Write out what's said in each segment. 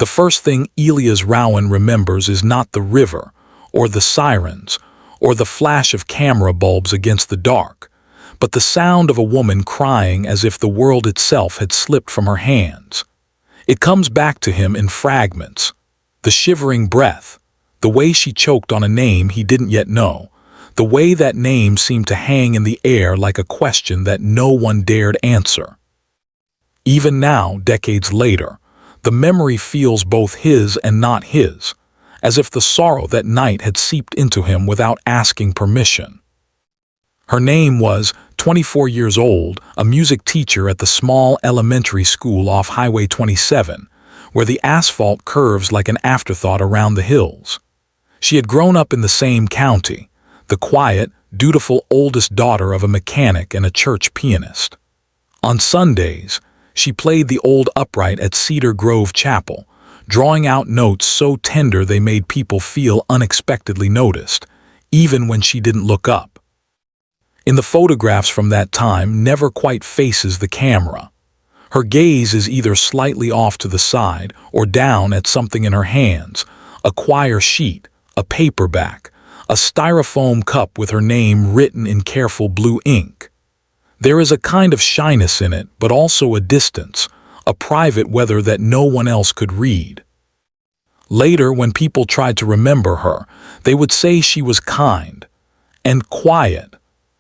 The first thing Elias Rowan remembers is not the river, or the sirens, or the flash of camera bulbs against the dark, but the sound of a woman crying as if the world itself had slipped from her hands. It comes back to him in fragments. The shivering breath, the way she choked on a name he didn't yet know, the way that name seemed to hang in the air like a question that no one dared answer. Even now, decades later, the memory feels both his and not his, as if the sorrow that night had seeped into him without asking permission. Her name was, 24 years old, a music teacher at the small elementary school off Highway 27, where the asphalt curves like an afterthought around the hills. She had grown up in the same county, the quiet, dutiful oldest daughter of a mechanic and a church pianist. On Sundays, she played the old upright at Cedar Grove Chapel, drawing out notes so tender they made people feel unexpectedly noticed, even when she didn't look up. In the photographs from that time, never quite faces the camera. Her gaze is either slightly off to the side or down at something in her hands, a choir sheet, a paperback, a styrofoam cup with her name written in careful blue ink. There is a kind of shyness in it, but also a distance, a private weather that no one else could read. Later, when people tried to remember her, they would say she was kind and quiet,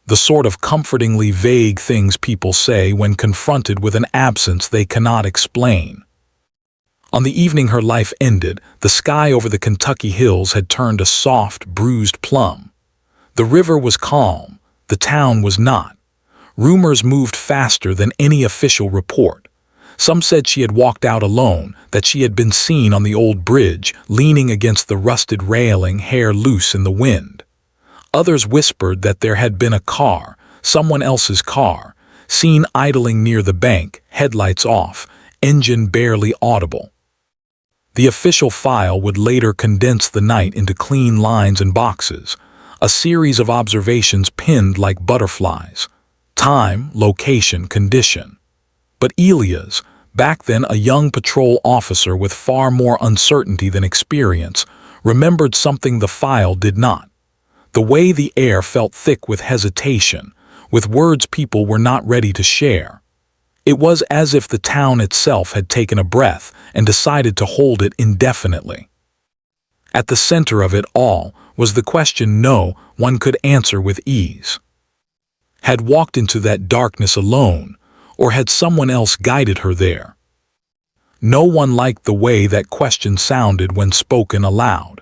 the sort of comfortingly vague things people say when confronted with an absence they cannot explain. On the evening her life ended, the sky over the Kentucky hills had turned a soft, bruised plum. The river was calm, the town was not. Rumors moved faster than any official report. Some said she had walked out alone, that she had been seen on the old bridge, leaning against the rusted railing, hair loose in the wind. Others whispered that there had been a car, someone else's car, seen idling near the bank, headlights off, engine barely audible. The official file would later condense the night into clean lines and boxes, a series of observations pinned like butterflies. Time, location, condition. But Elias, back then a young patrol officer with far more uncertainty than experience, remembered something the file did not. The way the air felt thick with hesitation, with words people were not ready to share. It was as if the town itself had taken a breath and decided to hold it indefinitely. At the center of it all was the question no one could answer with ease. Had walked into that darkness alone, or had someone else guided her there? No one liked the way that question sounded when spoken aloud.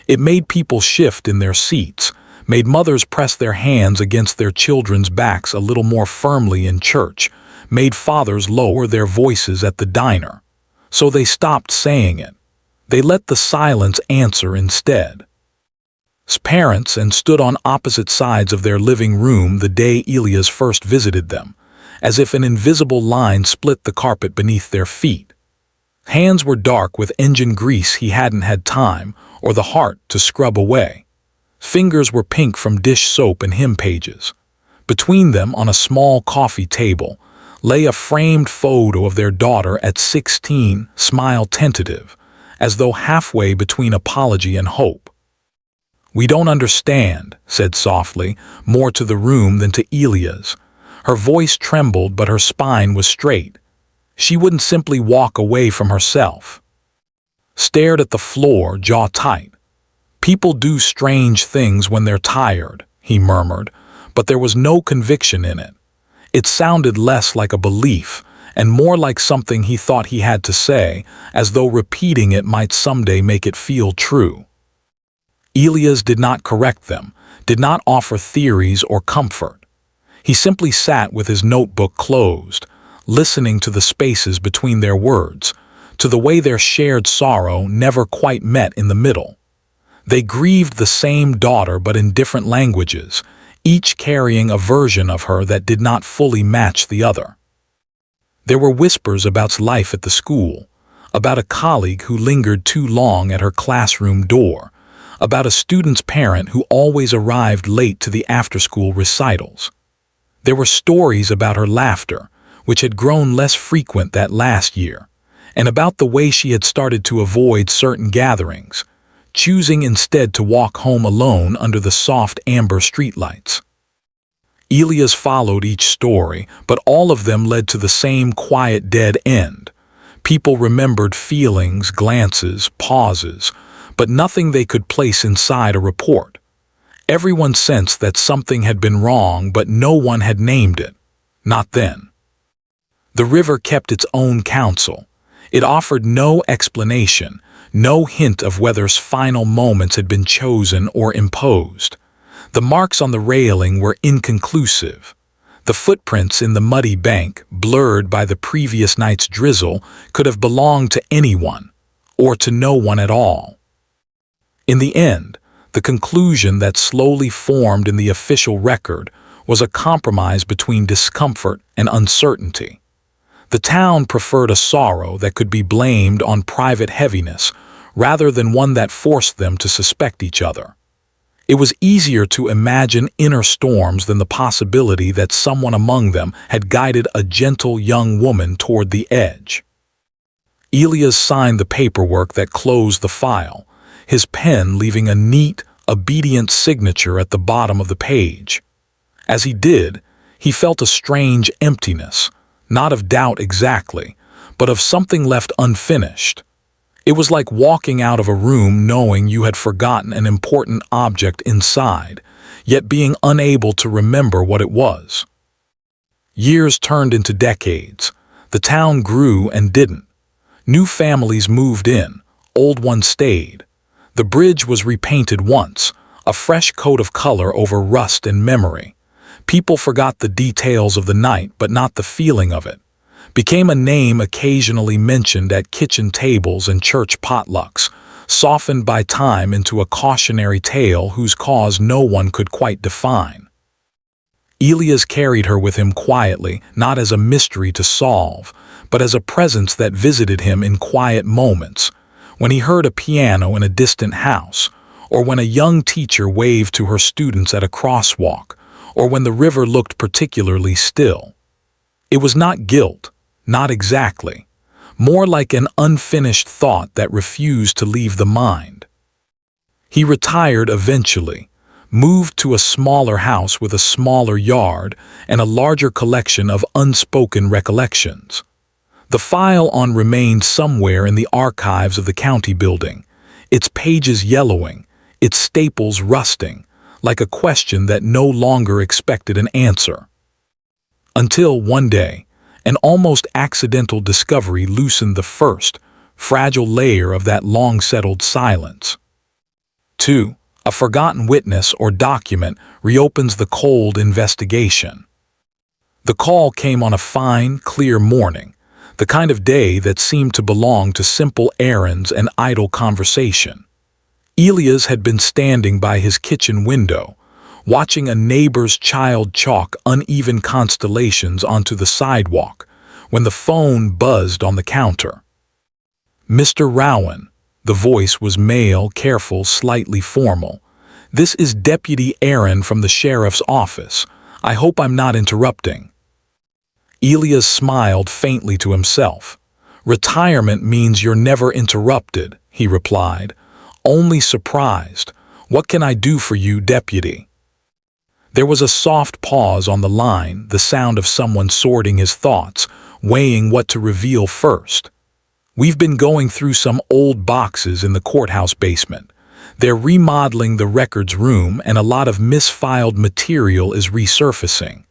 It made people shift in their seats, made mothers press their hands against their children's backs a little more firmly in church, made fathers lower their voices at the diner. So they stopped saying it. They let the silence answer instead. Parents and stood on opposite sides of their living room the day Elias first visited them, as if an invisible line split the carpet beneath their feet. Hands were dark with engine grease he hadn't had time or the heart to scrub away. Fingers were pink from dish soap and hymn pages. Between them, on a small coffee table, lay a framed photo of their daughter at 16, smile tentative, as though halfway between apology and hope. "We don't understand," said softly, more to the room than to Elias. Her voice trembled, but her spine was straight. She wouldn't simply walk away from herself. Stared at the floor, jaw tight. "People do strange things when they're tired," he murmured, but there was no conviction in it. It sounded less like a belief and more like something he thought he had to say, as though repeating it might someday make it feel true. Elias did not correct them, did not offer theories or comfort. He simply sat with his notebook closed, listening to the spaces between their words, to the way their shared sorrow never quite met in the middle. They grieved the same daughter but in different languages, each carrying a version of her that did not fully match the other. There were whispers about life at the school, about a colleague who lingered too long at her classroom door, about a student's parent who always arrived late to the after-school recitals. There were stories about her laughter, which had grown less frequent that last year, and about the way she had started to avoid certain gatherings, choosing instead to walk home alone under the soft amber streetlights. Elias followed each story, but all of them led to the same quiet dead end. People remembered feelings, glances, pauses, but nothing they could place inside a report. Everyone sensed that something had been wrong, but no one had named it. Not then. The river kept its own counsel. It offered no explanation, no hint of whether final moments had been chosen or imposed. The marks on the railing were inconclusive. The footprints in the muddy bank, blurred by the previous night's drizzle, could have belonged to anyone, or to no one at all. In the end, the conclusion that slowly formed in the official record was a compromise between discomfort and uncertainty. The town preferred a sorrow that could be blamed on private heaviness rather than one that forced them to suspect each other. It was easier to imagine inner storms than the possibility that someone among them had guided a gentle young woman toward the edge. Elias signed the paperwork that closed the file, his pen leaving a neat, obedient signature at the bottom of the page. As he did, he felt a strange emptiness, not of doubt exactly, but of something left unfinished. It was like walking out of a room knowing you had forgotten an important object inside, yet being unable to remember what it was. Years turned into decades. The town grew and didn't. New families moved in, old ones stayed. The bridge was repainted once, a fresh coat of color over rust and memory. People forgot the details of the night, but not the feeling of it. Became a name occasionally mentioned at kitchen tables and church potlucks, softened by time into a cautionary tale whose cause no one could quite define. Elias carried her with him quietly, not as a mystery to solve, but as a presence that visited him in quiet moments, when he heard a piano in a distant house, or when a young teacher waved to her students at a crosswalk, or when the river looked particularly still. It was not guilt, not exactly, more like an unfinished thought that refused to leave the mind. He retired eventually, moved to a smaller house with a smaller yard and a larger collection of unspoken recollections. The file on remained somewhere in the archives of the county building, its pages yellowing, its staples rusting, like a question that no longer expected an answer. Until one day, an almost accidental discovery loosened the first, fragile layer of that long-settled silence. 2. A forgotten witness or document reopens the cold investigation. The call came on a fine, clear morning, the kind of day that seemed to belong to simple errands and idle conversation. Elias had been standing by his kitchen window, watching a neighbor's child chalk uneven constellations onto the sidewalk, when the phone buzzed on the counter. "Mr. Rowan," the voice was male, careful, slightly formal. "This is Deputy Aaron from the sheriff's office. I hope I'm not interrupting." Elias smiled faintly to himself. "Retirement means you're never interrupted," he replied. "Only surprised. What can I do for you, Deputy?" There was a soft pause on the line, the sound of someone sorting his thoughts, weighing what to reveal first. "We've been going through some old boxes in the courthouse basement. They're remodeling the records room and a lot of misfiled material is resurfacing.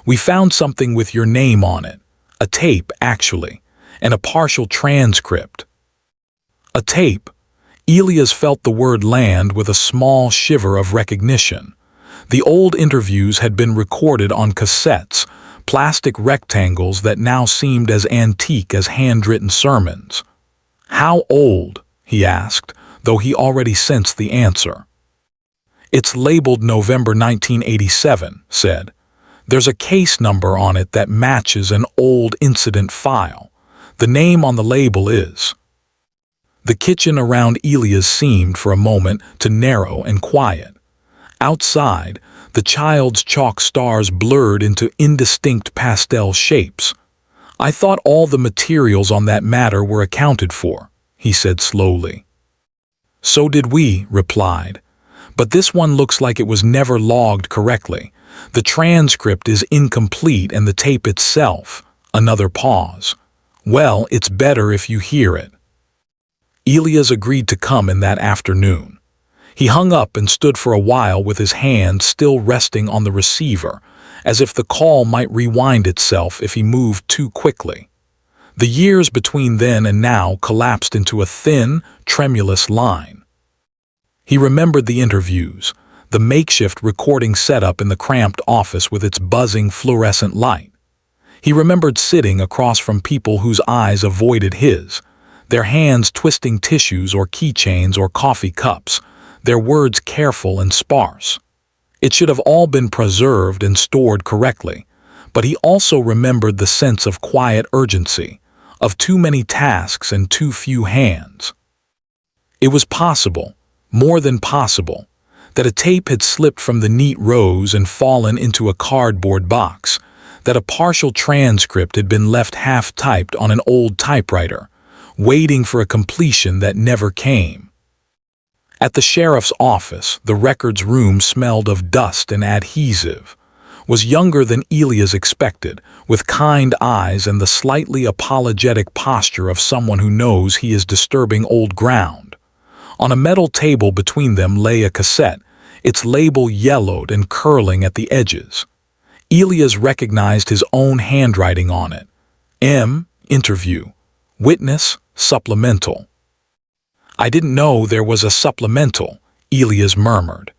We found something with your name on it. A tape, actually, and a partial transcript." A tape. Elias felt the word land with a small shiver of recognition. The old interviews had been recorded on cassettes, plastic rectangles that now seemed as antique as handwritten sermons. "How old?" he asked, though he already sensed the answer. "It's labeled November 1987, said. "There's a case number on it that matches an old incident file. The name on the label is..." The kitchen around Elias seemed, for a moment, to narrow and quiet. Outside, the child's chalk stars blurred into indistinct pastel shapes. "I thought all the materials on that matter were accounted for," he said slowly. "So did we," replied. "But this one looks like it was never logged correctly. The transcript is incomplete and the tape itself." Another pause. "Well, it's better if you hear it." Elias agreed to come in that afternoon. He hung up and stood for a while with his hand still resting on the receiver, as if the call might rewind itself if he moved too quickly. The years between then and now collapsed into a thin, tremulous line. He remembered the interviews, the makeshift recording setup in the cramped office with its buzzing fluorescent light. He remembered sitting across from people whose eyes avoided his, their hands twisting tissues or keychains or coffee cups, their words careful and sparse. It should have all been preserved and stored correctly, but he also remembered the sense of quiet urgency, of too many tasks and too few hands. It was possible, more than possible, that a tape had slipped from the neat rows and fallen into a cardboard box, that a partial transcript had been left half-typed on an old typewriter, waiting for a completion that never came. At the sheriff's office, the records room smelled of dust and adhesive, was younger than Elias expected, with kind eyes and the slightly apologetic posture of someone who knows he is disturbing old ground. On a metal table between them lay a cassette, its label yellowed and curling at the edges. Elias recognized his own handwriting on it. M. Interview. Witness. Supplemental. "I didn't know there was a supplemental," Elias murmured.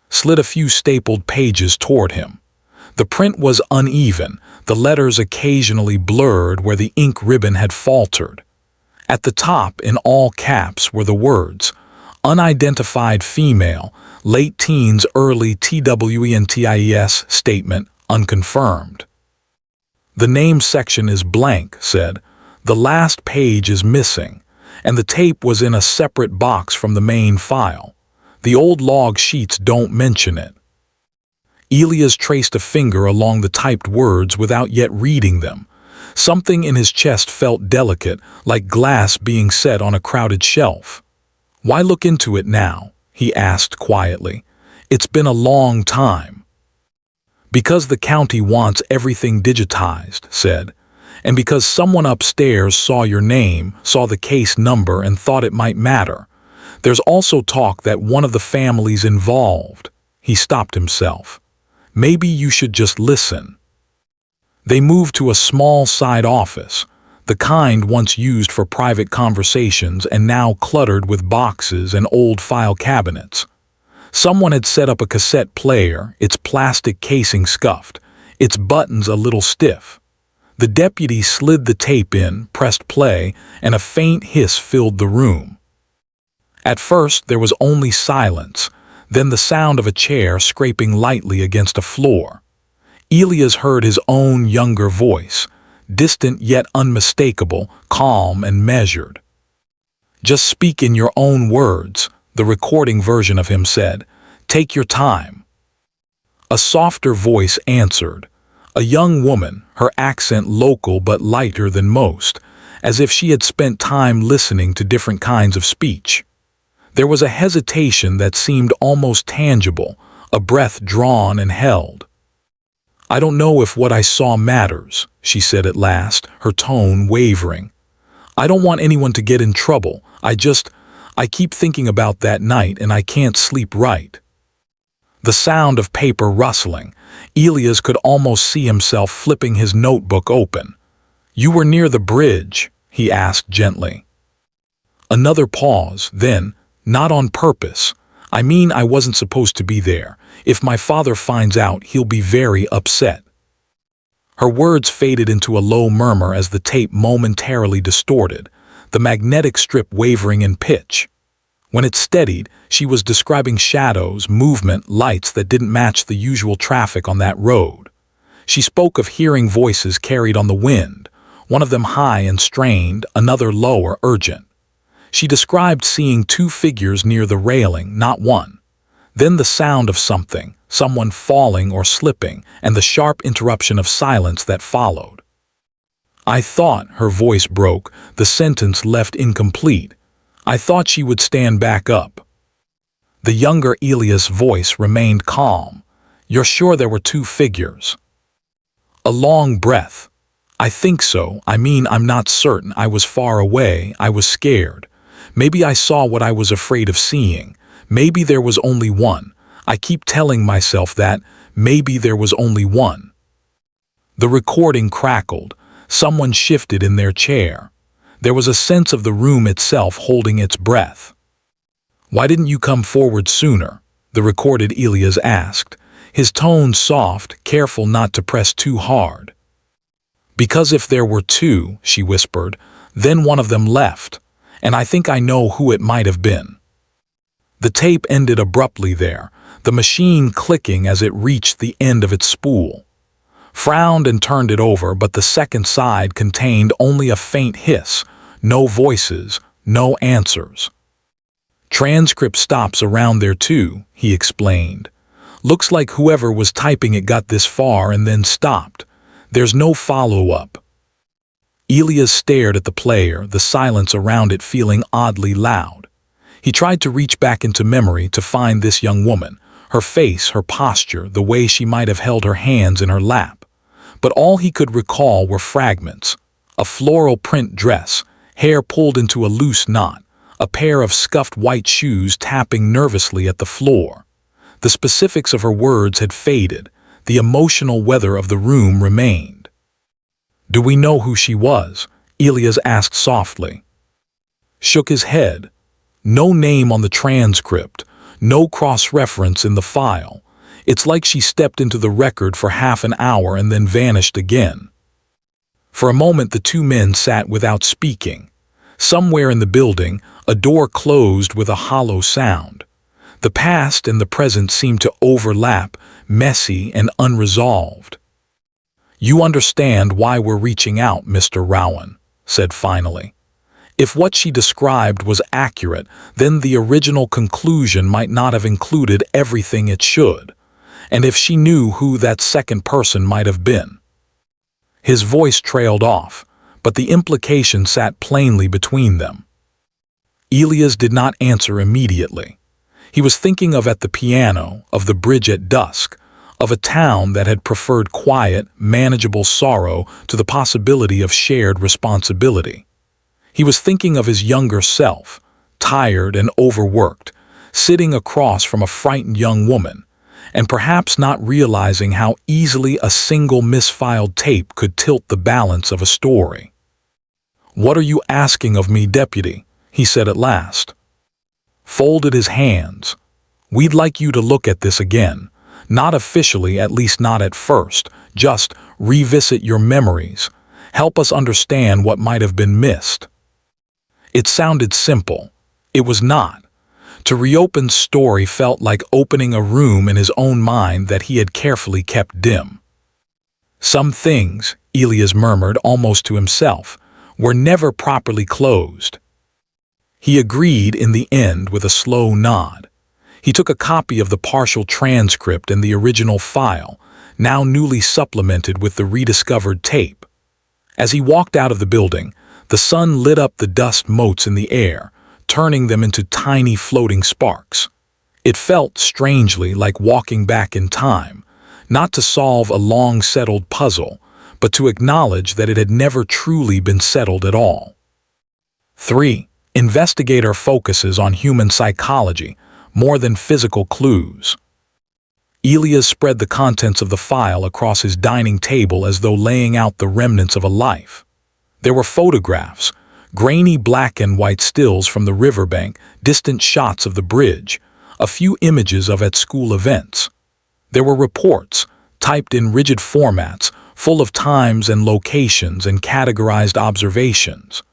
Slid a few stapled pages toward him. The print was uneven, the letters occasionally blurred where the ink ribbon had faltered. At the top, in all caps, were the words, "Unidentified female, late teens, early TWENTIES statement, unconfirmed." "The name section is blank," said. "The last page is missing, and the tape was in a separate box from the main file. The old log sheets don't mention it." Elias traced a finger along the typed words without yet reading them. Something in his chest felt delicate, like glass being set on a crowded shelf. "Why look into it now?" he asked quietly. "It's been a long time." "Because the county wants everything digitized," said. "And because someone upstairs saw your name, saw the case number, and thought it might matter. There's also talk that one of the families involved." He stopped himself. "Maybe you should just listen." They moved to a small side office, the kind once used for private conversations and now cluttered with boxes and old file cabinets. Someone had set up a cassette player, its plastic casing scuffed, its buttons a little stiff. The deputy slid the tape in, pressed play, and a faint hiss filled the room. At first there was only silence, then the sound of a chair scraping lightly against a floor. Elias heard his own younger voice, distant yet unmistakable, calm and measured. "Just speak in your own words," the recording version of him said. "Take your time." A softer voice answered. A young woman, her accent local but lighter than most, as if she had spent time listening to different kinds of speech. There was a hesitation that seemed almost tangible, a breath drawn and held. "I don't know if what I saw matters," she said at last, her tone wavering. "I don't want anyone to get in trouble. I keep thinking about that night and I can't sleep right." The sound of paper rustling. Elias could almost see himself flipping his notebook open. "You were near the bridge?" he asked gently. Another pause, then, "Not on purpose. I mean, I wasn't supposed to be there. If my father finds out, he'll be very upset." Her words faded into a low murmur as the tape momentarily distorted, the magnetic strip wavering in pitch. When it steadied, she was describing shadows, movement, lights that didn't match the usual traffic on that road. She spoke of hearing voices carried on the wind, one of them high and strained, another lower, urgent. She described seeing two figures near the railing, not one. Then the sound of something, someone falling or slipping, and the sharp interruption of silence that followed. I thought, her voice broke, the sentence left incomplete. I thought she would stand back up. The younger Elia's voice remained calm. You're sure there were two figures? A long breath. I think so. I mean, I'm not certain. I was far away. I was scared. Maybe I saw what I was afraid of seeing. Maybe there was only one. I keep telling myself that. Maybe there was only one. The recording crackled. Someone shifted in their chair. There was a sense of the room itself holding its breath. Why didn't you come forward sooner? The recorded Elias asked, his tone soft, careful not to press too hard. Because if there were two, she whispered, then one of them left, and I think I know who it might have been. The tape ended abruptly there, the machine clicking as it reached the end of its spool. Frowned and turned it over, but the second side contained only a faint hiss, no voices, no answers. Transcript stops around there too, he explained. Looks like whoever was typing it got this far and then stopped. There's no follow-up. Elias stared at the player, the silence around it feeling oddly loud. He tried to reach back into memory to find this young woman, her face, her posture, the way she might have held her hands in her lap. But all he could recall were fragments. A floral print dress, hair pulled into a loose knot, a pair of scuffed white shoes tapping nervously at the floor. The specifics of her words had faded. The emotional weather of the room remained. Do we know who she was? Elias asked softly. Shook his head. No name on the transcript, no cross-reference in the file. It's like she stepped into the record for half an hour and then vanished again. For a moment the two men sat without speaking. Somewhere in the building, a door closed with a hollow sound. The past and the present seemed to overlap, messy and unresolved. You understand why we're reaching out, Mr. Rowan, said finally. If what she described was accurate, then the original conclusion might not have included everything it should. And if she knew who that second person might have been. His voice trailed off, but the implication sat plainly between them. Elias did not answer immediately. He was thinking of at the piano, of the bridge at dusk, of a town that had preferred quiet, manageable sorrow to the possibility of shared responsibility. He was thinking of his younger self, tired and overworked, sitting across from a frightened young woman, and perhaps not realizing how easily a single misfiled tape could tilt the balance of a story. What are you asking of me, deputy? He said at last. Folded his hands. We'd like you to look at this again. Not officially, at least not at first. Just revisit your memories. Help us understand what might have been missed. It sounded simple. It was not. To reopen story felt like opening a room in his own mind that he had carefully kept dim. Some things, Elias murmured almost to himself, were never properly closed. He agreed in the end with a slow nod. He took a copy of the partial transcript and the original file, now newly supplemented with the rediscovered tape. As he walked out of the building, the sun lit up the dust motes in the air, turning them into tiny floating sparks. It felt strangely like walking back in time, not to solve a long-settled puzzle, but to acknowledge that it had never truly been settled at all. 3. Investigator focuses on human psychology, more than physical clues. Elias spread the contents of the file across his dining table as though laying out the remnants of a life. There were photographs, grainy black and white stills from the riverbank, distant shots of the bridge, a few images of at-school events. There were reports, typed in rigid formats, full of times and locations and categorized observations.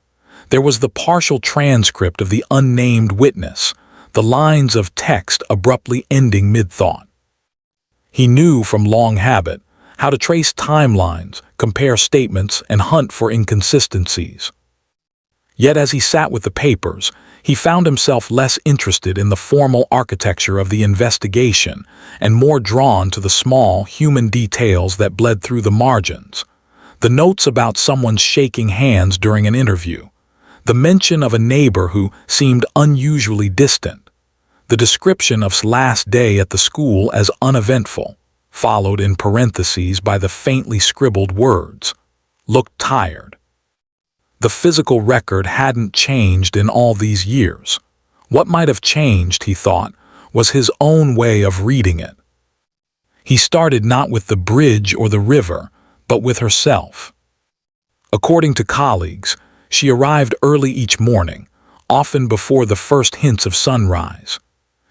There was the partial transcript of the unnamed witness, the lines of text abruptly ending mid-thought. He knew from long habit how to trace timelines, compare statements, and hunt for inconsistencies. Yet as he sat with the papers, he found himself less interested in the formal architecture of the investigation and more drawn to the small, human details that bled through the margins. The notes about someone shaking hands during an interview. The mention of a neighbor who seemed unusually distant. The description of last day at the school as uneventful, followed in parentheses by the faintly scribbled words, "Looked tired." The physical record hadn't changed in all these years. What might have changed, he thought, was his own way of reading it. He started not with the bridge or the river, but with herself. According to colleagues, she arrived early each morning, often before the first hints of sunrise.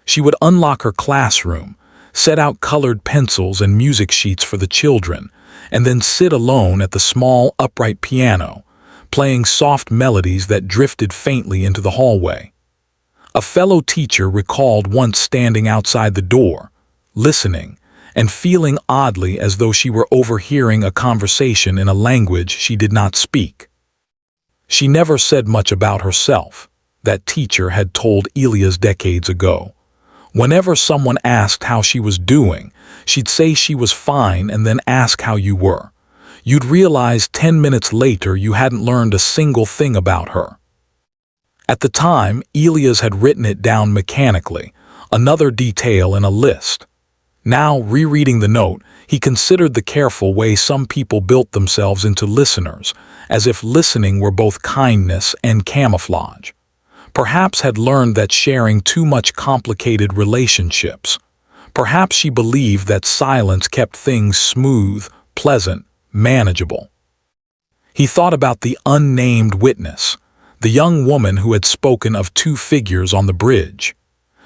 She would unlock her classroom, set out colored pencils and music sheets for the children, and then sit alone at the small, upright piano, playing soft melodies that drifted faintly into the hallway. A fellow teacher recalled once standing outside the door, listening, and feeling oddly as though she were overhearing a conversation in a language she did not speak. She never said much about herself, that teacher had told Elias decades ago. Whenever someone asked how she was doing, she'd say she was fine and then ask how you were. You'd realize 10 minutes later you hadn't learned a single thing about her. At the time, Elias had written it down mechanically, another detail in a list. Now, rereading the note, he considered the careful way some people built themselves into listeners, as if listening were both kindness and camouflage. Perhaps had learned that sharing too much complicated relationships. Perhaps she believed that silence kept things smooth, pleasant, manageable. He thought about the unnamed witness, the young woman who had spoken of two figures on the bridge.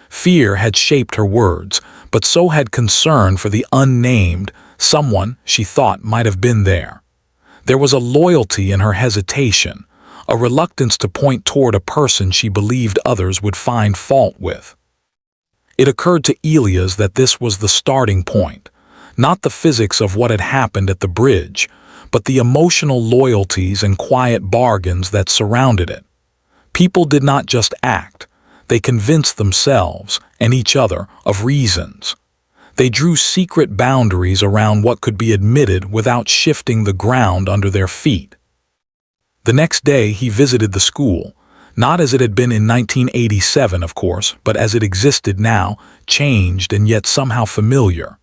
Fear had shaped her words, but so had concern for the unnamed, someone she thought might have been there. There was a loyalty in her hesitation, a reluctance to point toward a person she believed others would find fault with. It occurred to Elias that this was the starting point, not the physics of what had happened at the bridge, but the emotional loyalties and quiet bargains that surrounded it. People did not just act, they convinced themselves and each other of reasons. They drew secret boundaries around what could be admitted without shifting the ground under their feet. The next day he visited the school, not as it had been in 1987, of course, but as it existed now, changed and yet somehow familiar.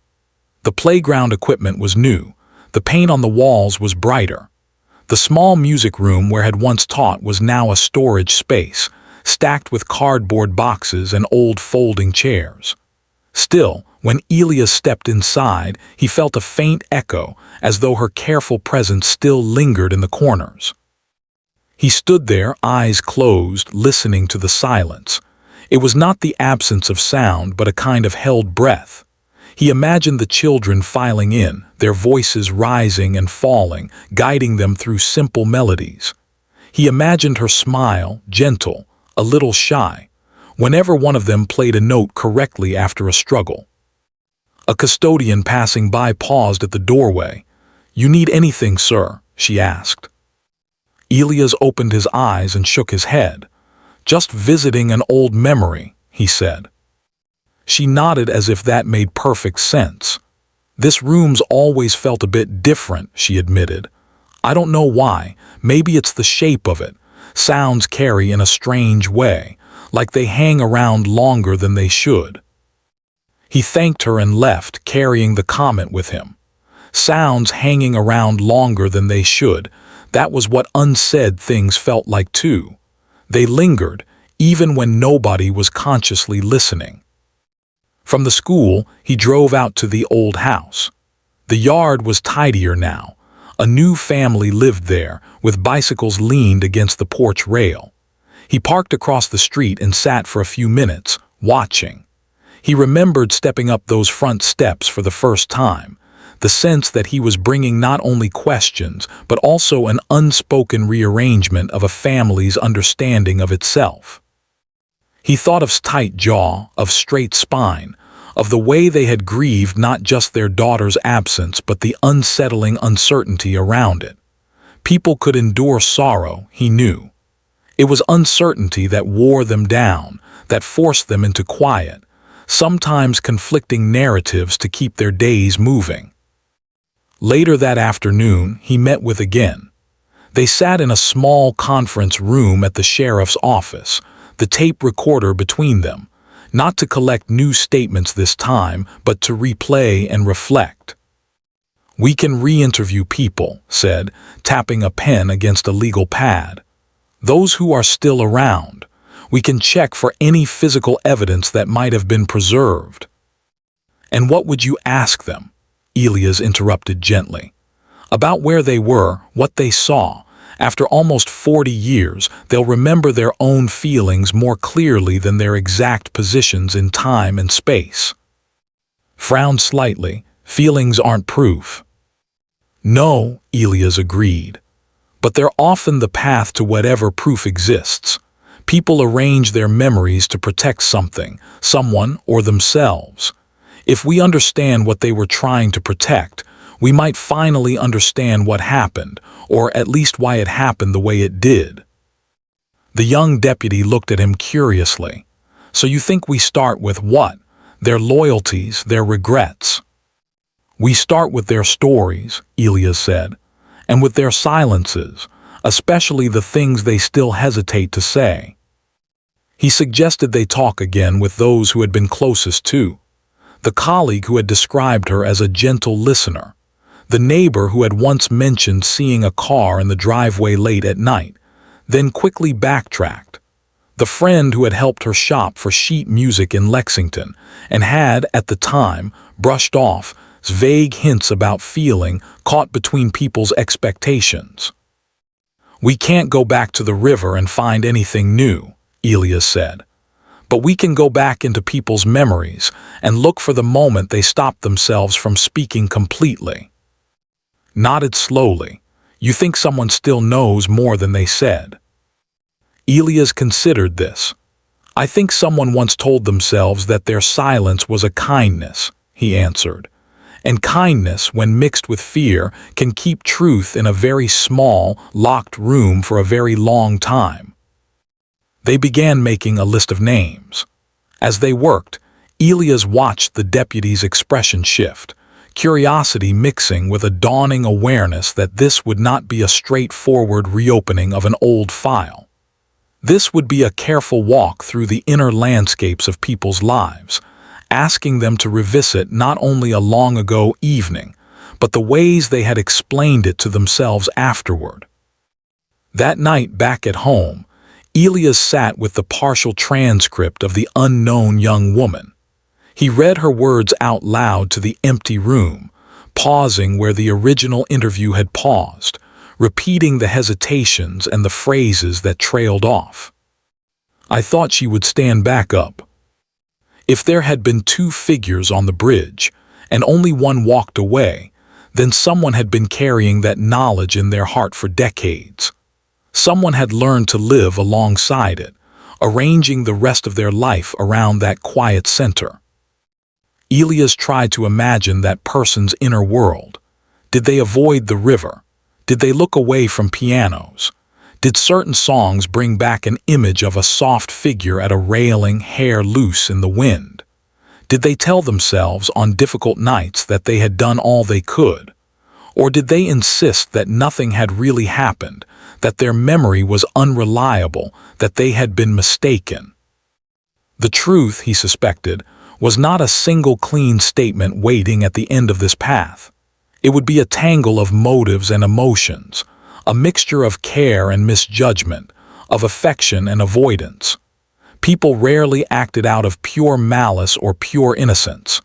The playground equipment was new, the paint on the walls was brighter. The small music room where had once taught was now a storage space, stacked with cardboard boxes and old folding chairs. Still, when Elias stepped inside, he felt a faint echo, as though her careful presence still lingered in the corners. He stood there, eyes closed, listening to the silence. It was not the absence of sound, but a kind of held breath. He imagined the children filing in, their voices rising and falling, guiding them through simple melodies. He imagined her smile, gentle, a little shy, whenever one of them played a note correctly after a struggle. A custodian passing by paused at the doorway. "You need anything, sir?" she asked. Elias opened his eyes and shook his head. "Just visiting an old memory," he said. She nodded as if that made perfect sense. "This room's always felt a bit different," she admitted. "I don't know why. Maybe it's the shape of it. Sounds carry in a strange way, like they hang around longer than they should." He thanked her and left, carrying the comment with him. Sounds hanging around longer than they should. That was what unsaid things felt like too. They lingered, even when nobody was consciously listening. From the school, he drove out to the old house. The yard was tidier now. A new family lived there, with bicycles leaned against the porch rail. He parked across the street and sat for a few minutes, watching. He remembered stepping up those front steps for the first time, the sense that he was bringing not only questions, but also an unspoken rearrangement of a family's understanding of itself. He thought of tight jaw, of straight spine, of the way they had grieved not just their daughter's absence but the unsettling uncertainty around it. People could endure sorrow, he knew. It was uncertainty that wore them down, that forced them into quiet, sometimes conflicting narratives to keep their days moving. Later that afternoon, he met with again. They sat in a small conference room at the sheriff's office, the tape recorder between them, not to collect new statements this time, but to replay and reflect. "We can re-interview people," said, tapping a pen against a legal pad. "Those who are still around. We can check for any physical evidence that might have been preserved." "And what would you ask them?" Elias interrupted gently. "About where they were, what they saw. After almost 40 years, they'll remember their own feelings more clearly than their exact positions in time and space." Frowned slightly. "Feelings aren't proof." "No," Elias agreed. "But they're often the path to whatever proof exists. People arrange their memories to protect something, someone, or themselves. If we understand what they were trying to protect, we might finally understand what happened, or at least why it happened the way it did." The young deputy looked at him curiously. "So you think we start with what? Their loyalties, their regrets?" "We start with their stories," Elias said, "and with their silences, especially the things they still hesitate to say." He suggested they talk again with those who had been closest to. The colleague who had described her as a gentle listener, the neighbor who had once mentioned seeing a car in the driveway late at night, then quickly backtracked, the friend who had helped her shop for sheet music in Lexington and had, at the time, brushed off vague hints about feeling caught between people's expectations. "We can't go back to the river and find anything new," Elias said. "But we can go back into people's memories and look for the moment they stopped themselves from speaking completely." Nodded slowly. "You think someone still knows more than they said?" Elias considered this. "I think someone once told themselves that their silence was a kindness," he answered. "And kindness, when mixed with fear, can keep truth in a very small, locked room for a very long time." They began making a list of names. As they worked, Elias watched the deputy's expression shift, curiosity mixing with a dawning awareness that this would not be a straightforward reopening of an old file. This would be a careful walk through the inner landscapes of people's lives, asking them to revisit not only a long-ago evening, but the ways they had explained it to themselves afterward. That night back at home, Elias sat with the partial transcript of the unknown young woman. He read her words out loud to the empty room, pausing where the original interview had paused, repeating the hesitations and the phrases that trailed off. "I thought she would stand back up." If there had been two figures on the bridge, and only one walked away, then someone had been carrying that knowledge in their heart for decades. Someone had learned to live alongside it, arranging the rest of their life around that quiet center. Elias tried to imagine that person's inner world. Did they avoid the river? Did they look away from pianos? Did certain songs bring back an image of a soft figure at a railing, hair loose in the wind? Did they tell themselves on difficult nights that they had done all they could? Or did they insist that nothing had really happened, that their memory was unreliable, that they had been mistaken? The truth, he suspected, was not a single clean statement waiting at the end of this path. It would be a tangle of motives and emotions, a mixture of care and misjudgment, of affection and avoidance. People rarely acted out of pure malice or pure innocence.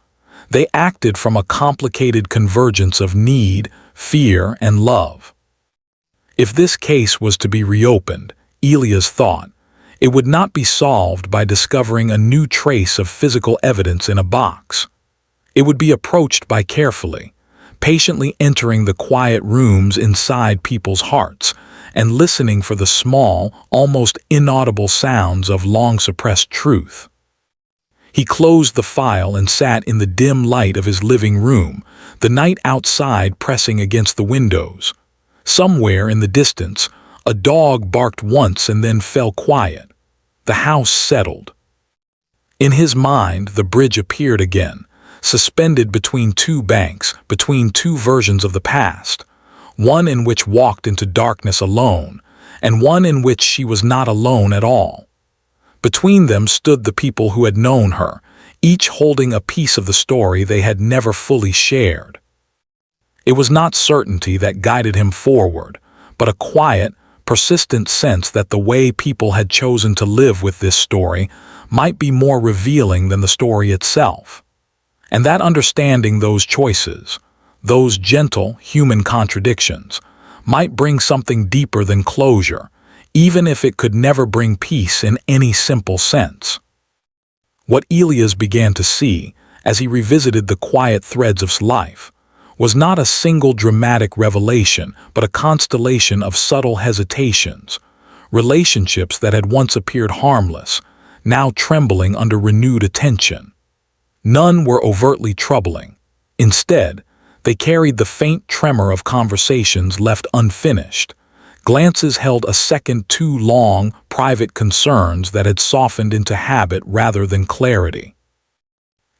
They acted from a complicated convergence of need, fear, and love. If this case was to be reopened, Elias thought, it would not be solved by discovering a new trace of physical evidence in a box. It would be approached by carefully, patiently entering the quiet rooms inside people's hearts and listening for the small, almost inaudible sounds of long-suppressed truth. He closed the file and sat in the dim light of his living room, the night outside pressing against the windows. Somewhere in the distance, a dog barked once and then fell quiet. The house settled. In his mind, the bridge appeared again, suspended between two banks, between two versions of the past, one in which walked into darkness alone, and one in which she was not alone at all. Between them stood the people who had known her, each holding a piece of the story they had never fully shared. It was not certainty that guided him forward, but a quiet, persistent sense that the way people had chosen to live with this story might be more revealing than the story itself. And that understanding those choices, those gentle human contradictions, might bring something deeper than closure, even if it could never bring peace in any simple sense. What Elias began to see, as he revisited the quiet threads of life, was not a single dramatic revelation, but a constellation of subtle hesitations, relationships that had once appeared harmless, now trembling under renewed attention. None were overtly troubling. Instead, they carried the faint tremor of conversations left unfinished, glances held a second too long, private concerns that had softened into habit rather than clarity.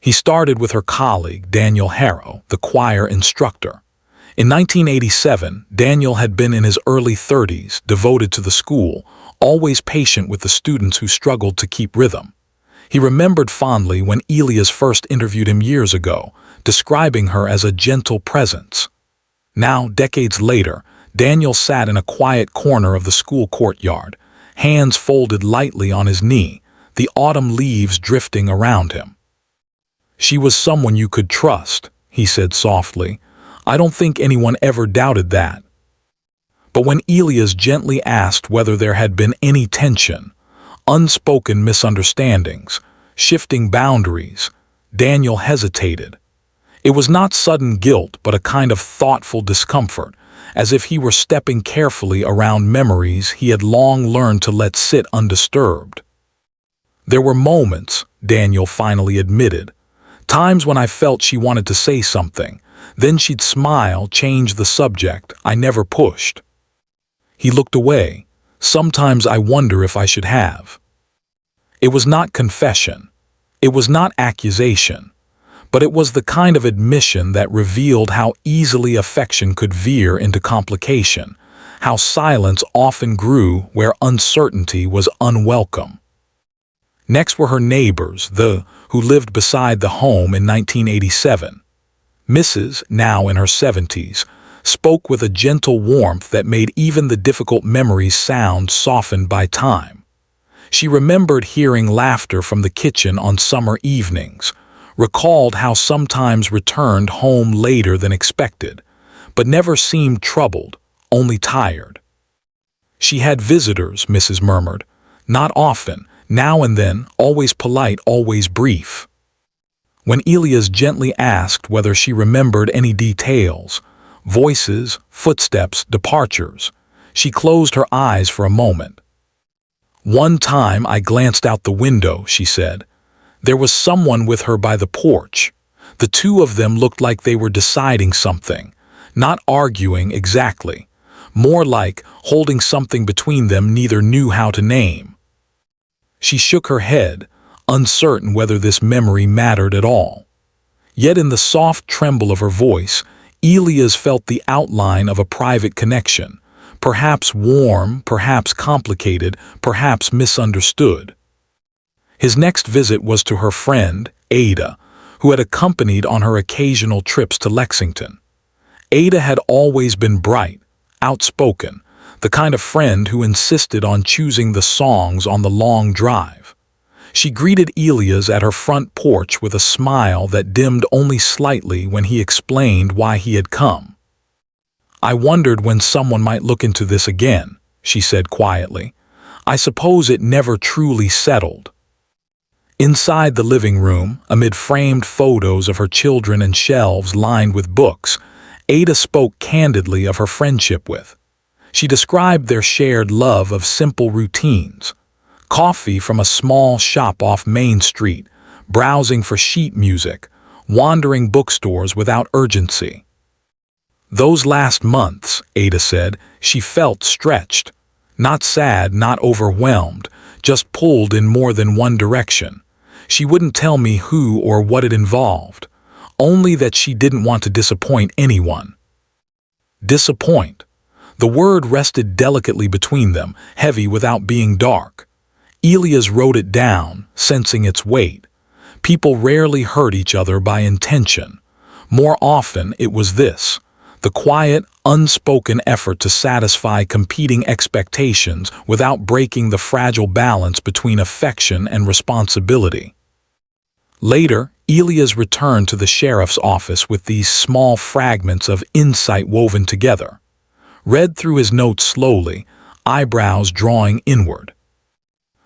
He started with her colleague, Daniel Harrow, the choir instructor. In 1987, Daniel had been in his early 30s, devoted to the school, always patient with the students who struggled to keep rhythm. He remembered fondly when Elias first interviewed him years ago, describing her as a gentle presence. Now, decades later, Daniel sat in a quiet corner of the school courtyard, hands folded lightly on his knee, the autumn leaves drifting around him. "She was someone you could trust," he said softly. "I don't think anyone ever doubted that." But when Elias gently asked whether there had been any tension, unspoken misunderstandings, shifting boundaries, Daniel hesitated. It was not sudden guilt, but a kind of thoughtful discomfort, as if he were stepping carefully around memories he had long learned to let sit undisturbed. "There were moments," Daniel finally admitted, "times when I felt she wanted to say something. Then she'd smile, change the subject. I never pushed." He looked away. "Sometimes I wonder if I should have." It was not confession. It was not accusation. But it was the kind of admission that revealed how easily affection could veer into complication, how silence often grew where uncertainty was unwelcome. Next were her neighbors, who lived beside the home in 1987. Mrs., now in her 70s, spoke with a gentle warmth that made even the difficult memories sound softened by time. She remembered hearing laughter from the kitchen on summer evenings, recalled how sometimes returned home later than expected, but never seemed troubled, only tired. "She had visitors," Mrs. murmured. "Not often, now and then, always polite, always brief." When Elias gently asked whether she remembered any details, voices, footsteps, departures, she closed her eyes for a moment. "One time I glanced out the window," she said. "There was someone with her by the porch. The two of them looked like they were deciding something, not arguing exactly, more like holding something between them neither knew how to name." She shook her head, uncertain whether this memory mattered at all. Yet in the soft tremble of her voice, Elias felt the outline of a private connection, perhaps warm, perhaps complicated, perhaps misunderstood. His next visit was to her friend, Ada, who had accompanied on her occasional trips to Lexington. Ada had always been bright, outspoken, the kind of friend who insisted on choosing the songs on the long drive. She greeted Elias at her front porch with a smile that dimmed only slightly when he explained why he had come. "I wondered when someone might look into this again," she said quietly. "I suppose it never truly settled." Inside the living room, amid framed photos of her children and shelves lined with books, Ada spoke candidly of her friendship with. She described their shared love of simple routines. Coffee from a small shop off Main Street, browsing for sheet music, wandering bookstores without urgency. "Those last months," Ada said, she felt stretched. Not sad, not overwhelmed, just pulled in more than one direction. She wouldn't tell me who or what it involved. only that she didn't want to disappoint anyone. Disappoint. The word rested delicately between them, heavy without being dark. Elias wrote it down, sensing its weight. People rarely hurt each other by intention. More often it was this: the quiet, unspoken effort to satisfy competing expectations without breaking the fragile balance between affection and responsibility. Later, Elias returned to the sheriff's office with these small fragments of insight woven together. Read through his notes slowly, eyebrows drawing inward.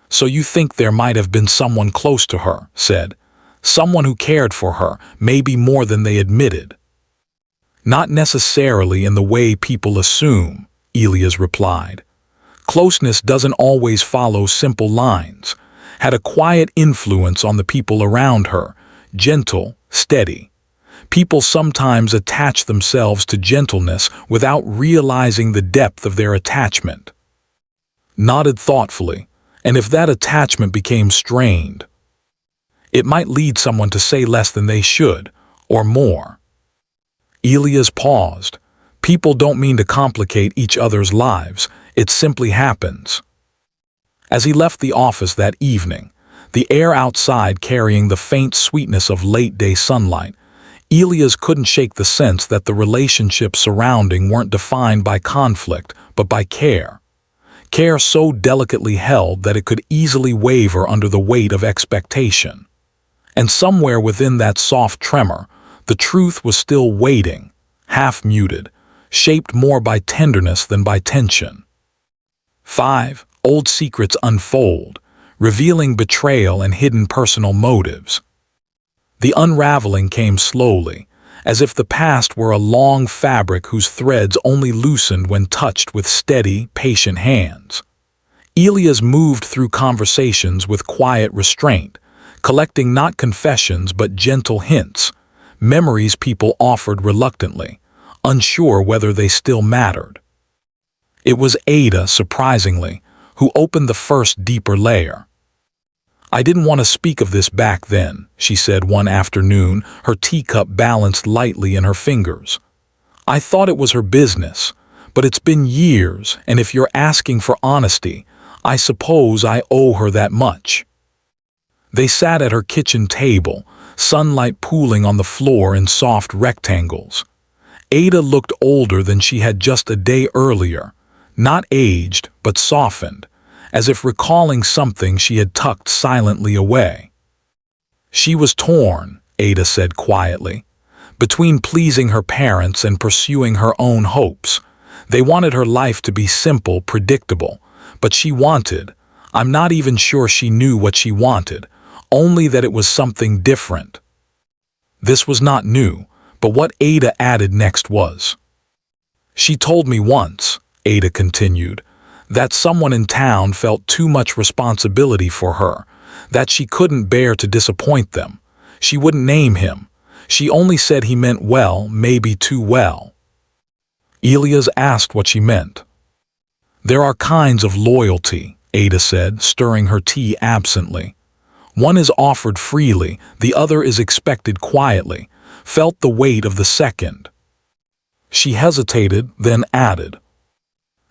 "So you think there might have been someone close to her," said. "Someone who cared for her, maybe more than they admitted." "Not necessarily in the way people assume," Elias replied. "Closeness doesn't always follow simple lines. Had a quiet influence on the people around her, gentle, steady. People sometimes attach themselves to gentleness without realizing the depth of their attachment." Nodded thoughtfully. "And if that attachment became strained, it might lead someone to say less than they should, or more." Elias paused. "People don't mean to complicate each other's lives, it simply happens." As he left the office that evening, the air outside carrying the faint sweetness of late-day sunlight, Elias couldn't shake the sense that the relationships surrounding weren't defined by conflict, but by care. Care so delicately held that it could easily waver under the weight of expectation. And somewhere within that soft tremor, the truth was still waiting, half-muted, shaped more by tenderness than by tension. 5. Old secrets unfold, revealing betrayal and hidden personal motives. The unraveling came slowly, as if the past were a long fabric whose threads only loosened when touched with steady, patient hands. Elias moved through conversations with quiet restraint, collecting not confessions but gentle hints, memories people offered reluctantly, unsure whether they still mattered. It was Ada, surprisingly, who opened the first deeper layer. "I didn't want to speak of this back then," she said one afternoon, her teacup balanced lightly in her fingers. "I thought it was her business, but it's been years, and if you're asking for honesty, I suppose I owe her that much." They sat at her kitchen table, sunlight pooling on the floor in soft rectangles. Ada looked older than she had just a day earlier, not aged, but softened, as if recalling something she had tucked silently away. "She was torn," Ada said quietly, "between pleasing her parents and pursuing her own hopes. They wanted her life to be simple, predictable, but she wanted, I'm not even sure she knew what she wanted, only that it was something different." This was not new, but what Ada added next was. "She told me once," Ada continued, "that someone in town felt too much responsibility for her, that she couldn't bear to disappoint them. She wouldn't name him. She only said he meant well, maybe too well." Elias asked what she meant. "There are kinds of loyalty," Ada said, stirring her tea absently. "One is offered freely, the other is expected quietly, felt the weight of the second." She hesitated, then added,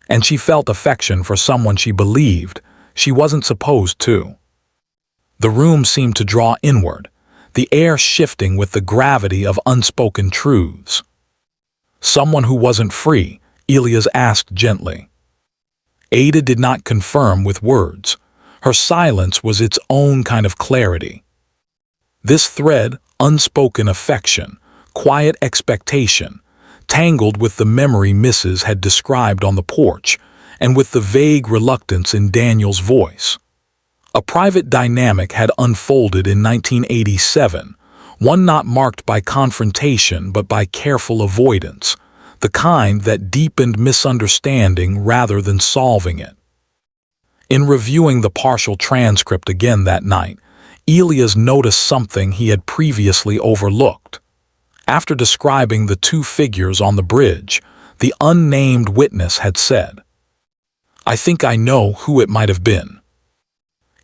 "And she felt affection for someone she believed she wasn't supposed to." The room seemed to draw inward, the air shifting with the gravity of unspoken truths. "Someone who wasn't free?" Elias asked gently. Ada did not confirm with words. Her silence was its own kind of clarity. This thread, unspoken affection, quiet expectation, tangled with the memory Mrs. had described on the porch, and with the vague reluctance in Daniel's voice. A private dynamic had unfolded in 1987, one not marked by confrontation but by careful avoidance, the kind that deepened misunderstanding rather than solving it. In reviewing the partial transcript again that night, Elias noticed something he had previously overlooked. After describing the two figures on the bridge, the unnamed witness had said, "I think I know who it might have been."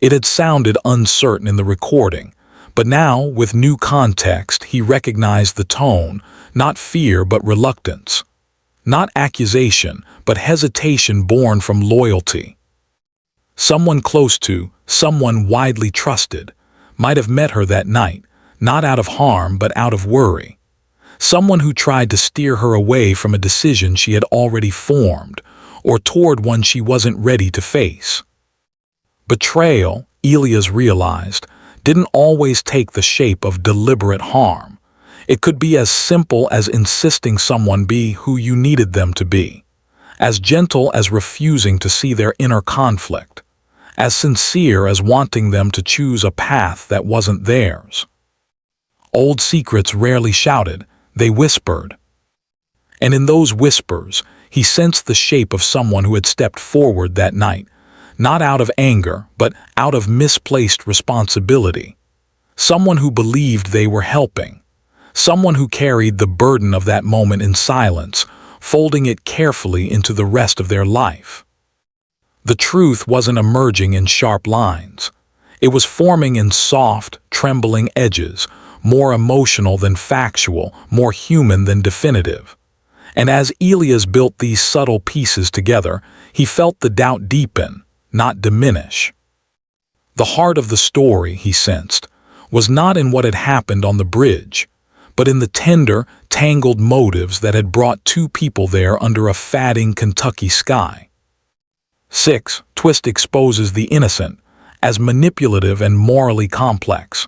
It had sounded uncertain in the recording, But now, with new context, he recognized the tone, not fear but reluctance. Not accusation, but hesitation born from loyalty. Someone close to, someone widely trusted, might have met her that night, not out of harm but out of worry. Someone who tried to steer her away from a decision she had already formed, or toward one she wasn't ready to face. Betrayal, Elias realized, didn't always take the shape of deliberate harm. It could be as simple as insisting someone be who you needed them to be, as gentle as refusing to see their inner conflict, as sincere as wanting them to choose a path that wasn't theirs. Old secrets rarely shouted, they whispered. And in those whispers, he sensed the shape of someone who had stepped forward that night, not out of anger, but out of misplaced responsibility. Someone who believed they were helping. Someone who carried the burden of that moment in silence, folding it carefully into the rest of their life. The truth wasn't emerging in sharp lines. It was forming in soft, trembling edges, more emotional than factual, more human than definitive. And as Elias built these subtle pieces together, he felt the doubt deepen, not diminish. The heart of the story, he sensed, was not in what had happened on the bridge, but in the tender, tangled motives that had brought two people there under a fatting Kentucky sky. 6. Twist exposes the innocent as manipulative and morally complex.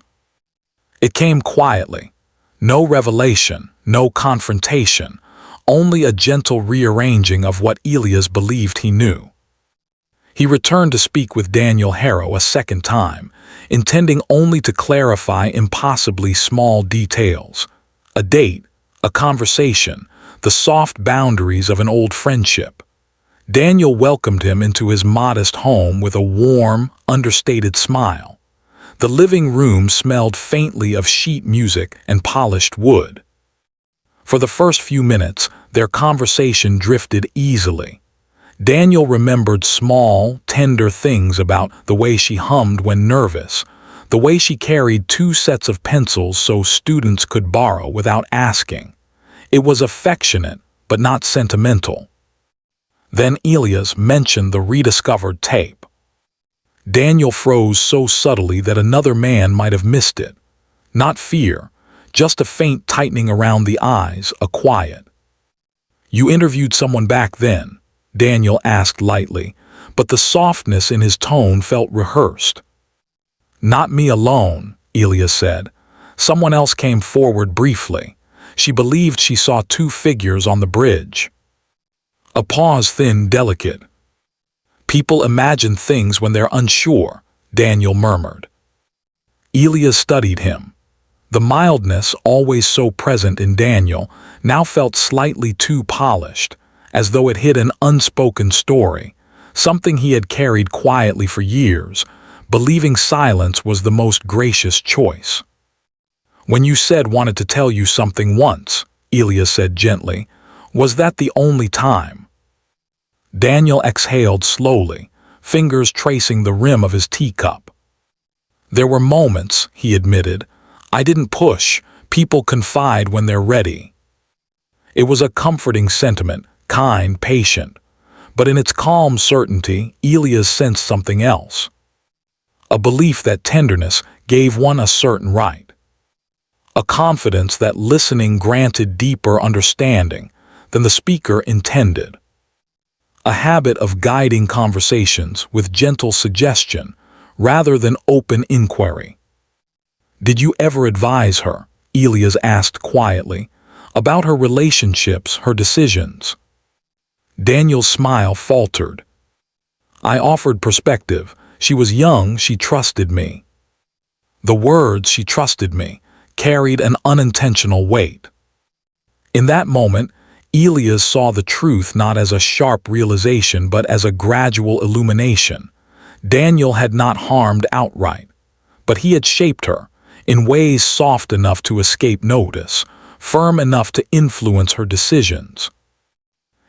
It came quietly. No revelation, no confrontation, only a gentle rearranging of what Elias believed he knew. He returned to speak with Daniel Harrow a second time, intending only to clarify impossibly small details. A date, a conversation, the soft boundaries of an old friendship. Daniel welcomed him into his modest home with a warm, understated smile. The living room smelled faintly of sheet music and polished wood. For the first few minutes, their conversation drifted easily. Daniel remembered small, tender things about the way she hummed when nervous, the way she carried 2 sets of pencils so students could borrow without asking. It was affectionate, but not sentimental. Then Elias mentioned the rediscovered tape. Daniel froze so subtly that another man might have missed it. Not fear, just a faint tightening around the eyes, a quiet. "You interviewed someone back then?" Daniel asked lightly, but the softness in his tone felt rehearsed. "Not me alone," Elias said. "Someone else came forward briefly. She believed she saw 2 figures on the bridge." A pause, thin, delicate. "People imagine things when they're unsure," Daniel murmured. Elias studied him. The mildness, always so present in Daniel, now felt slightly too polished, as though it hid an unspoken story, something he had carried quietly for years, believing silence was the most gracious choice. "When you said wanted to tell you something once," Elias said gently, "was that the only time?" Daniel exhaled slowly, fingers tracing the rim of his teacup. "There were moments," he admitted. "I didn't push. People confide when they're ready." It was a comforting sentiment, kind, patient. But in its calm certainty, Elias sensed something else. A belief that tenderness gave one a certain right. A confidence that listening granted deeper understanding than the speaker intended. A habit of guiding conversations with gentle suggestion rather than open inquiry. "Did you ever advise her," Elias asked quietly, "about her relationships, her decisions?" Daniel's smile faltered. "I offered perspective. She was young, she trusted me." The words "she trusted me" carried an unintentional weight. In that moment, Elias saw the truth not as a sharp realization but as a gradual illumination. Daniel had not harmed outright, but he had shaped her, in ways soft enough to escape notice, firm enough to influence her decisions.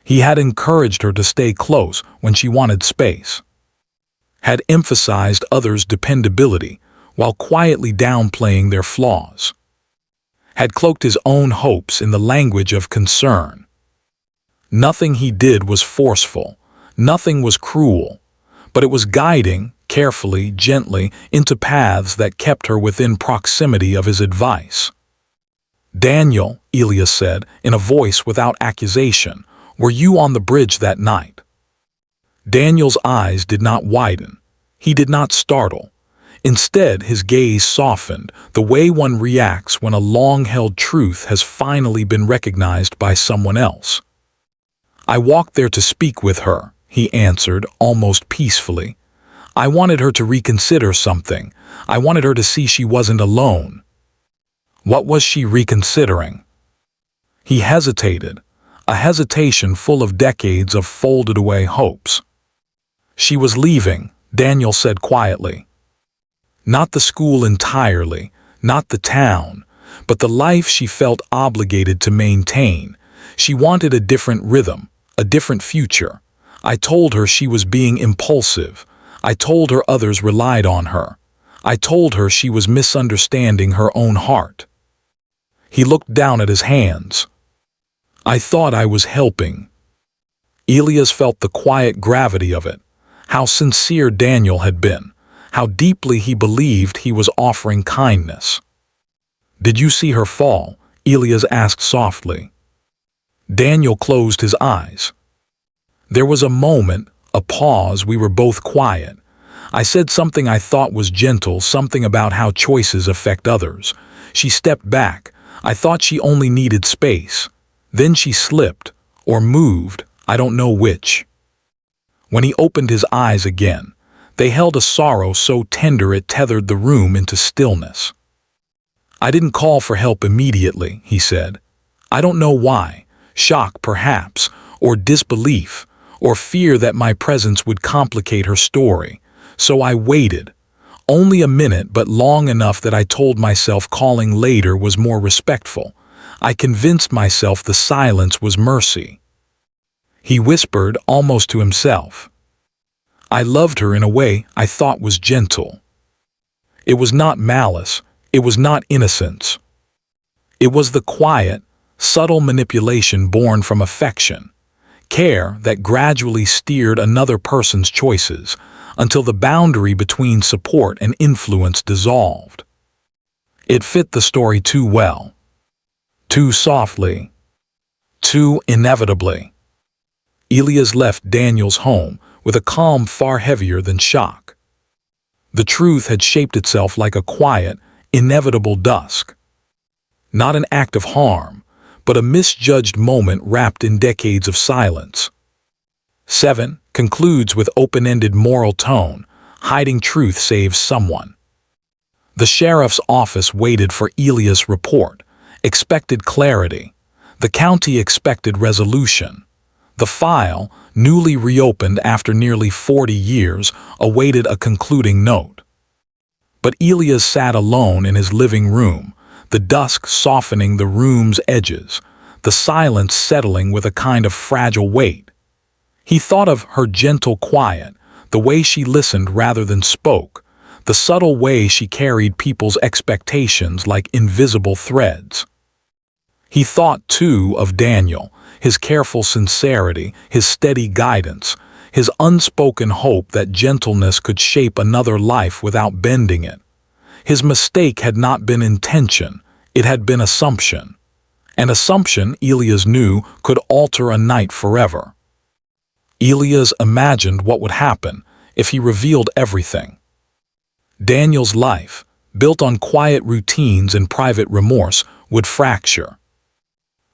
He had encouraged her to stay close when she wanted space, had emphasized others' dependability while quietly downplaying their flaws. Had cloaked his own hopes in the language of concern. Nothing he did was forceful, nothing was cruel, but it was guiding, carefully, gently, into paths that kept her within proximity of his advice. "Daniel," Elias said, in a voice without accusation, "were you on the bridge that night?" Daniel's eyes did not widen. He did not startle. Instead, his gaze softened, the way one reacts when a long-held truth has finally been recognized by someone else. "I walked there to speak with her," he answered, almost peacefully. "I wanted her to reconsider something. I wanted her to see she wasn't alone." What was she reconsidering? He hesitated, a hesitation full of decades of folded-away hopes. "She was leaving," Daniel said quietly. Not the school entirely, not the town, but the life she felt obligated to maintain. She wanted a different rhythm, a different future. "I told her she was being impulsive. I told her others relied on her. I told her she was misunderstanding her own heart." He looked down at his hands. "I thought I was helping." Elias felt the quiet gravity of it, how sincere Daniel had been, how deeply he believed he was offering kindness. "Did you see her fall?" Elias asked softly. Daniel closed his eyes. There was a moment, a pause. We were both quiet. I said something I thought was gentle, something about how choices affect others. She stepped back. I thought she only needed space. Then she slipped, or moved, I don't know which. When he opened his eyes again, they held a sorrow so tender it tethered the room into stillness. "I didn't call for help immediately," he said. "I don't know why. Shock, perhaps, or disbelief, or fear that my presence would complicate her story. So I waited. Only a minute, but long enough that I told myself calling later was more respectful. I convinced myself the silence was mercy." He whispered, almost to himself. "I loved her in a way I thought was gentle. It was not malice, it was not innocence. It was the quiet, subtle manipulation born from affection, care that gradually steered another person's choices, until the boundary between support and influence dissolved. It fit the story too well. Too softly. Too inevitably." Elias left Daniel's home with a calm far heavier than shock. The truth had shaped itself like a quiet, inevitable dusk. Not an act of harm, but a misjudged moment wrapped in decades of silence. 7 concludes with open-ended moral tone, hiding truth saves someone. The sheriff's office waited for Elias' report, expected clarity. The county expected resolution. The file, newly reopened after nearly 40 years, awaited a concluding note. But Elias sat alone in his living room, the dusk softening the room's edges, the silence settling with a kind of fragile weight. He thought of her gentle quiet, the way she listened rather than spoke, the subtle way she carried people's expectations like invisible threads. He thought, too, of Daniel, his careful sincerity, his steady guidance, his unspoken hope that gentleness could shape another life without bending it. His mistake had not been intention, it had been assumption. And assumption, Elias knew, could alter a night forever. Elias imagined what would happen if he revealed everything. Daniel's life, built on quiet routines and private remorse, would fracture.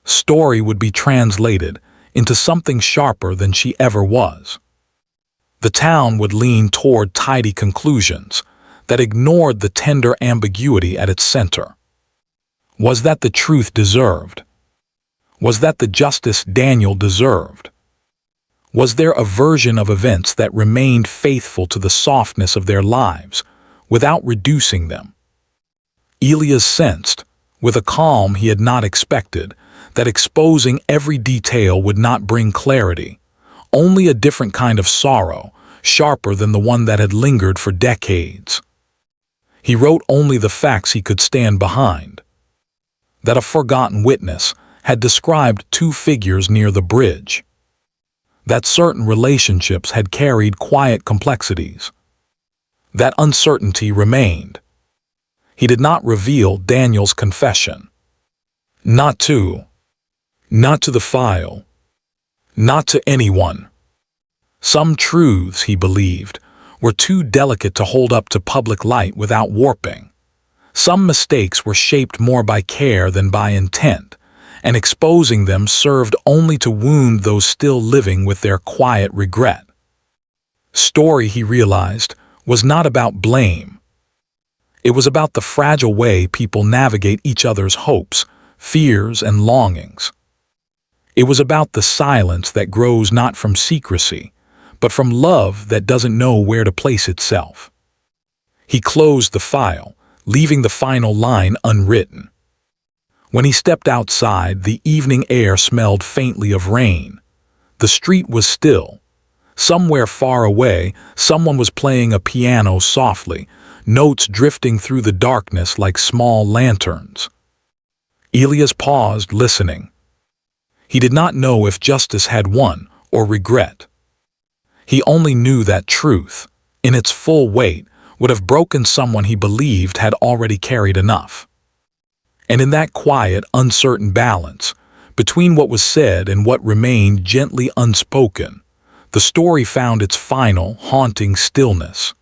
Story would be translated into something sharper than she ever was. The town would lean toward tidy conclusions that ignored the tender ambiguity at its center. Was that the truth deserved? Was that the justice Daniel deserved? Was there a version of events that remained faithful to the softness of their lives, without reducing them? Elias sensed, with a calm he had not expected, that exposing every detail would not bring clarity, only a different kind of sorrow, sharper than the one that had lingered for decades. He wrote only the facts he could stand behind. That a forgotten witness had described two figures near the bridge. That certain relationships had carried quiet complexities. That uncertainty remained. He did not reveal Daniel's confession. Not to the file. Not to anyone. Some truths, he believed, were too delicate to hold up to public light without warping. Some mistakes were shaped more by care than by intent, and exposing them served only to wound those still living with their quiet regret. Story, he realized, was not about blame. It was about the fragile way people navigate each other's hopes, fears, and longings. It was about the silence that grows not from secrecy, but from love that doesn't know where to place itself. He closed the file, leaving the final line unwritten. When he stepped outside, the evening air smelled faintly of rain. The street was still. Somewhere far away, someone was playing a piano softly, notes drifting through the darkness like small lanterns. Elias paused, listening. He did not know if justice had won or regret. He only knew that truth, in its full weight, would have broken someone he believed had already carried enough. And in that quiet, uncertain balance, between what was said and what remained gently unspoken, the story found its final, haunting stillness.